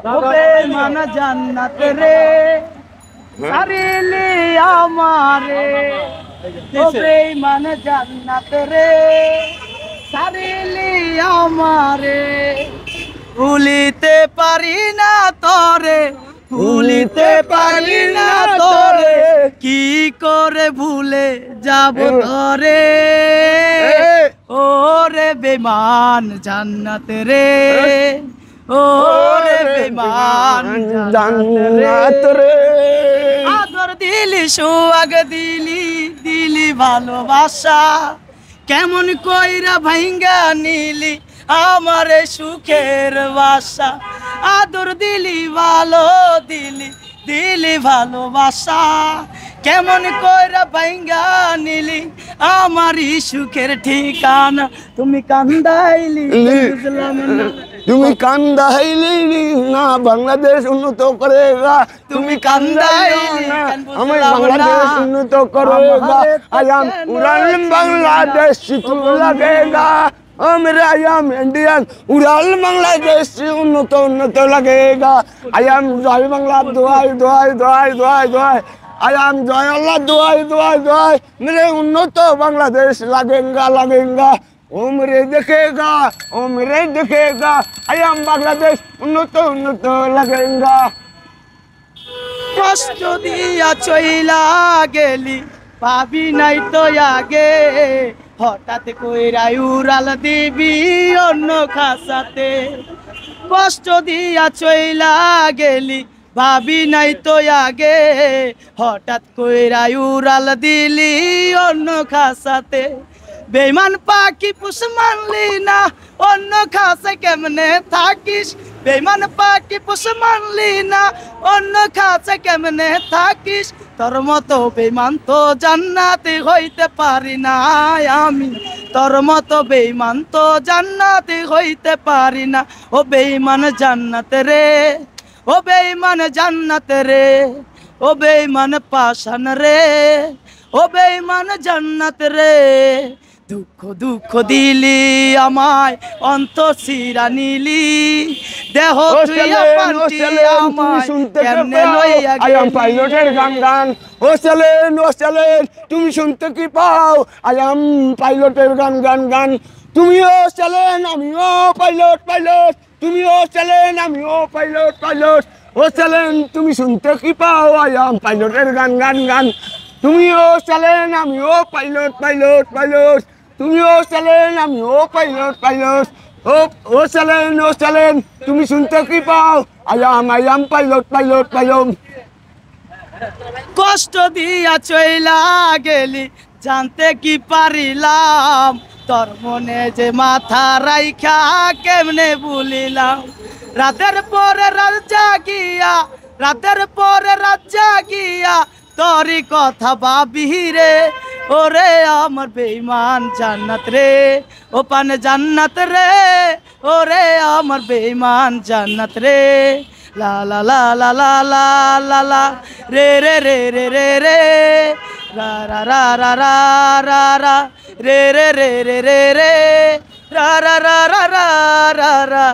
ও বেঈমান জান্নাত রে সারিলি আমারে ও বেঈমান জান্নাত রে সারিলি আমারে ভুলিতে পারি না তোরে ভুলিতে পারি না তোরে কি করে ভুলে যাব তোরে ওরে বেঈমান জান্নাত রে ওরে বেঈমান জান্নাত রে আদর দিলি সোহাগ দিলি দিলি ভালোবাসা কেমন কইরা ভাঙ্গা নিলি আমার সুখের বাসা আদর দিলি ভালো দিলি দিলি ভালোবাসা কেমন কইরা ভাঙ্গা নিলি আমারই সুখের ঠিকানা তুমি কান্দাইলি বুঝলাম না তুমি কান্দাইলি না বাংলাদেশ উন্নত করেগা তুমি কান্দাইলি না আমি বাংলাদেশ উন্নত করেগা আয়াম উড়ান বাংলাদেশ তো লাগেগা मेरे आई एम इंडियन उड़ाल बांग्लादेश उन्नत उन्नत लगेगा आई एम जय बांग्ला दुआई दुआई दुआई दुआई दुआई आई एम जय अल्लाह दुआई दुआई दुआई मेरे उन्नत बांग्लादेश लगेगा लगेगा ओ मेरे देखेगा आई एम बांग्लादेश उन्नत उन्नत लगेगा কষ্ট দিয়া চইলা গেলি পাবি নাই তো আগে হঠাৎ কইরা উড়াল দিবি অন্য খাসাতে কষ্ট দিয়া চইলা গেলি ভাবি নাই তো আগে হঠাৎ কইরা উড়াল দিলি অন্য খাসাতে বেঈমান পাখি পুষ মানলি না অন্য খাসে কেমনে থাকিস বেঈমান পাখি পুষ মানলি না অন্য খাসে কেমনে থাকিস তোর মতো বেঈমান তো জান্নাতে হইতে পারি না আমি তোর মতো বেঈমান তো জান্নাতে হইতে পারি না ও বেঈমান জান্নাত রে ও বেঈমান জান্নাত রে ও বেঈমান পাশান রে ও বেঈমান জান্নাত রে দুঃখ দুঃখ দিলি আমায় অন্তর শিরা নিলি দেহ তুইয়া পান্তি আমায় কেমনে লইয়া গেলি আই এম পাইলটের গান গান ও চলেন তুমি শুনতে কি পাও আই এম পাইলটের গান গান গান তুমিও চলেন আমিও পাইলট পাইলট তুমিও চলেন আমিও পাইলট পাইলট ও চলেন তুমি শুনতে কি পাও আই এম পাইলটের গান গান গান তুমিও চলেন আমিও পাইলট পাইলট পাইলট তুমিও চলেন আমিও পাইলট পাইলট ও চলেন তুমি শুনতে কি পাও I am pilot pilot pilot কষ্ট দিয়া চইলা গেলি জানতে কি পারিলাম তোর মনে যে মাথা রাইখা কেমনে ভুলিলাম রাতের পরে রাত জাগিয়া তোরই কথা ভাবি রে ওরে আমার বেঈমান জান্নাত রে ও পান জান্নাত রে ওরে আমার বেঈমান জান্নাত রে লা লা লা লা লা লা লা লা রে রে রে রে রে রে রা রা রা রা রা রা রা রে রে রে রে রে রে রা রা রা রা রা রা